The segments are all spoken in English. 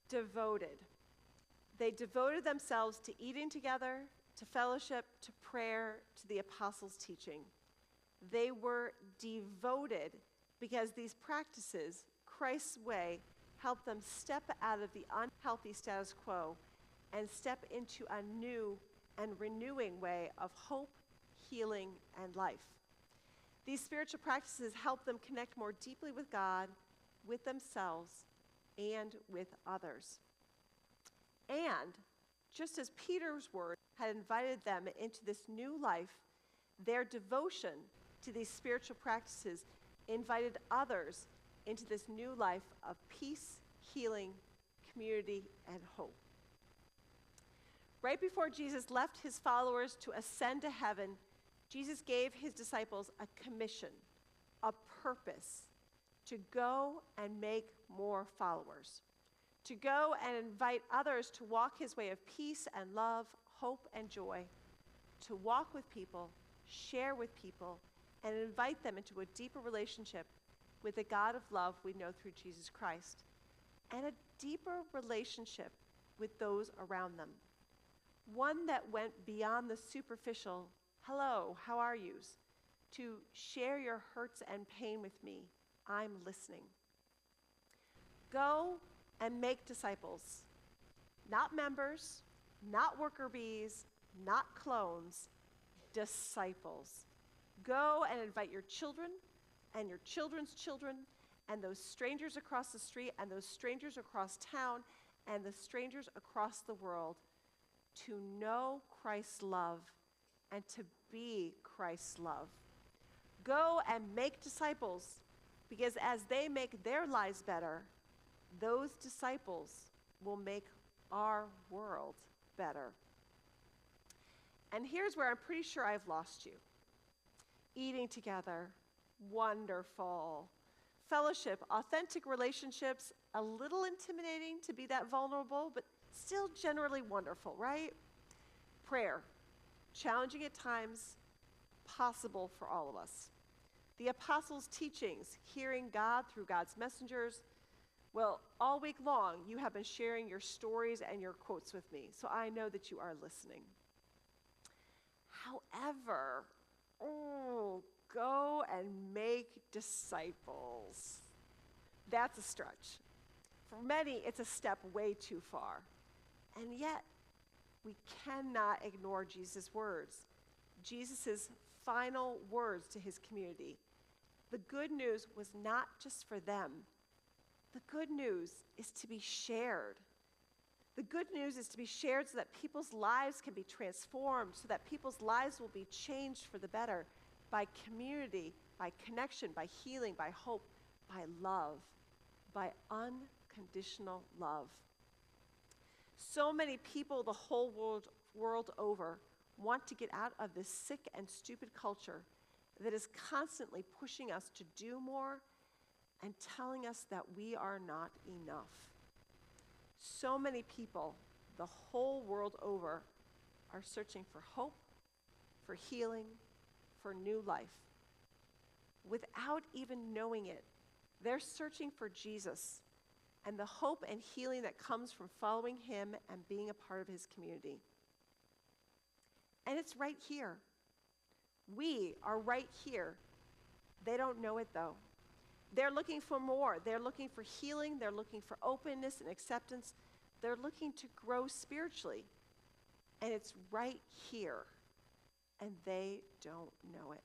Devoted. They devoted themselves to eating together, to fellowship, to prayer, to the apostles' teaching. They were devoted because these practices, Christ's way, helped them step out of the unhealthy status quo and step into a new and renewing way of hope, healing, and life. These spiritual practices help them connect more deeply with God, with themselves, and with others. And just as Peter's word had invited them into this new life, their devotion to these spiritual practices invited others into this new life of peace, healing, community, and hope. Right before Jesus left his followers to ascend to heaven, Jesus gave his disciples a commission, a purpose, to go and make more followers, to go and invite others to walk his way of peace and love, hope and joy, to walk with people, share with people, and invite them into a deeper relationship with the God of love we know through Jesus Christ, and a deeper relationship with those around them. One that went beyond the superficial, hello, how are yous, to share your hurts and pain with me, I'm listening. Go and make disciples, not members, not worker bees, not clones, disciples. Go and invite your children and your children's children and those strangers across the street and those strangers across town and the strangers across the world to know Christ's love and to be Christ's love. Go and make disciples, because as they make their lives better, those disciples will make our world better. And here's where I'm pretty sure I've lost you. Eating together, wonderful. Fellowship, authentic relationships, a little intimidating to be that vulnerable, but still generally wonderful, right? Prayer, challenging at times, possible for all of us. The apostles' teachings, hearing God through God's messengers. Well, all week long, you have been sharing your stories and your quotes with me, so I know that you are listening. However, go and make disciples. That's a stretch. For many, it's a step way too far. And yet, we cannot ignore Jesus' words, Jesus' final words to his community. The good news was not just for them. The good news is to be shared. The good news is to be shared so that people's lives can be transformed, so that people's lives will be changed for the better by community, by connection, by healing, by hope, by love, by unconditional love. So many people the whole world over want to get out of this sick and stupid culture that is constantly pushing us to do more and telling us that we are not enough. So many people the whole world over are searching for hope, for healing, for new life. Without even knowing it, they're searching for Jesus and the hope and healing that comes from following him and being a part of his community. And it's right here. We are right here. They don't know it though. They're looking for more. They're looking for healing. They're looking for openness and acceptance. They're looking to grow spiritually. And it's right here. And they don't know it.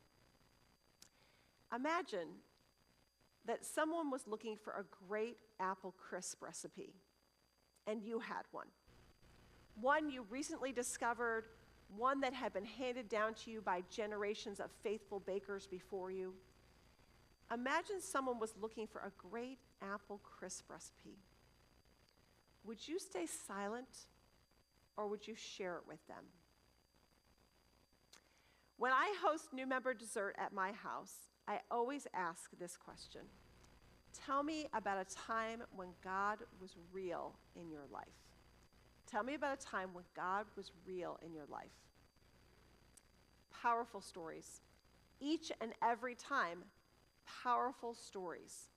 Imagine that someone was looking for a great apple crisp recipe, and you had one. One you recently discovered, one that had been handed down to you by generations of faithful bakers before you. Imagine someone was looking for a great apple crisp recipe. Would you stay silent, or would you share it with them? When I host new member dessert at my house, I always ask this question. Tell me about a time when God was real in your life. Tell me about a time when God was real in your life. Powerful stories. Each and every time, powerful stories.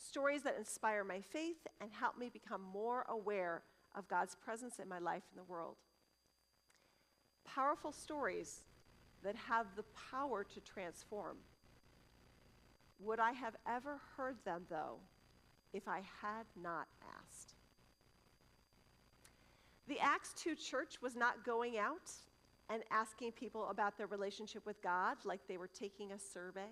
stories that inspire my faith and help me become more aware of God's presence in my life and the world. Powerful stories that have the power to transform. Would I have ever heard them, though, if I had not asked? The Acts 2 church was not going out and asking people about their relationship with God like they were taking a survey,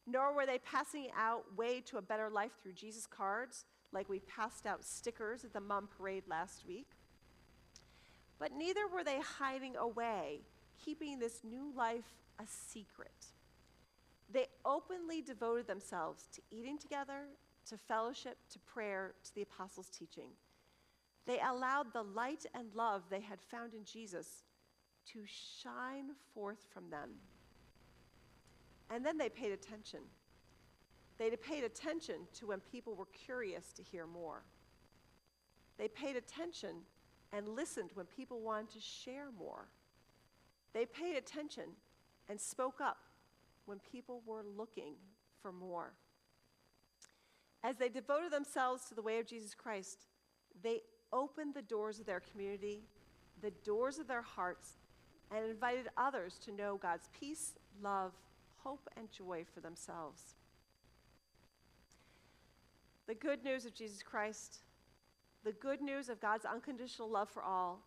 nor were they passing out Way to a Better Life Through Jesus cards like we passed out stickers at the Mum Parade last week. But neither were they hiding away, keeping this new life a secret. They openly devoted themselves to eating together, to fellowship, to prayer, to the apostles' teaching. They allowed the light and love they had found in Jesus to shine forth from them. And then they paid attention. They paid attention to when people were curious to hear more. They paid attention and listened when people wanted to share more. They paid attention and spoke up when people were looking for more. As they devoted themselves to the way of Jesus Christ, they opened the doors of their community, the doors of their hearts, and invited others to know God's peace, love, hope, and joy for themselves. The good news of Jesus Christ, the good news of God's unconditional love for all,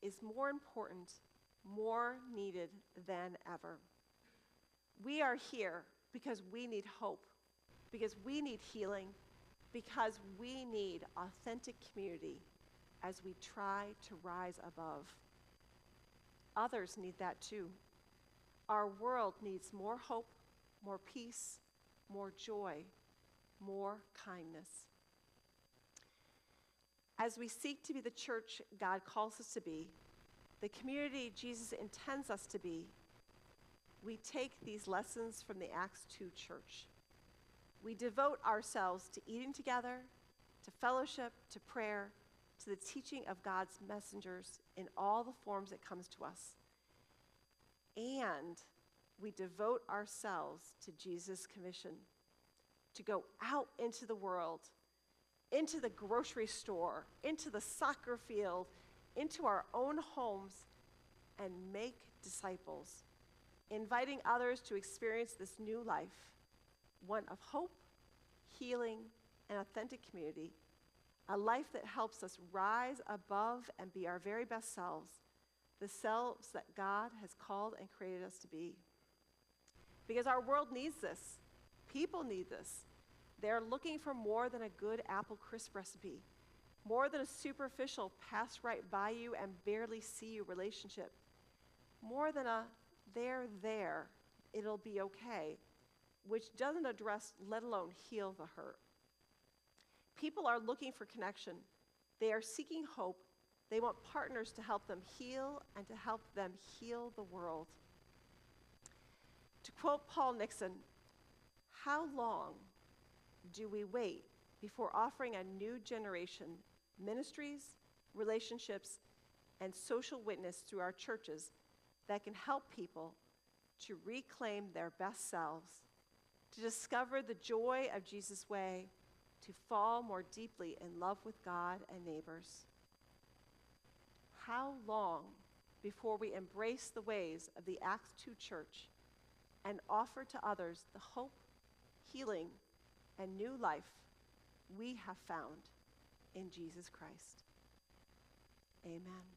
is more important, more needed than ever. We are here because we need hope, because we need healing, because we need authentic community as we try to rise above. Others need that too. Our world needs more hope, more peace, more joy, more kindness. As we seek to be the church God calls us to be, the community Jesus intends us to be, we take these lessons from the Acts 2 church. We devote ourselves to eating together, to fellowship, to prayer, to the teaching of God's messengers in all the forms it comes to us. And we devote ourselves to Jesus' commission to go out into the world, into the grocery store, into the soccer field, into our own homes, and make disciples, inviting others to experience this new life, one of hope, healing, and authentic community, a life that helps us rise above and be our very best selves, the selves that God has called and created us to be. Because our world needs this. People need this. They're looking for more than a good apple crisp recipe, more than a superficial pass right by you and barely see you relationship, more than a they're there, it'll be okay, which doesn't address, let alone heal the hurt. People are looking for connection. They are seeking hope. They want partners to help them heal and to help them heal the world. To quote Paul Nixon, how long do we wait before offering a new generation ministries, relationships, and social witness through our churches that can help people to reclaim their best selves, to discover the joy of Jesus' way, to fall more deeply in love with God and neighbors? How long before we embrace the ways of the Acts 2 church and offer to others the hope, healing, and new life we have found in Jesus Christ? Amen.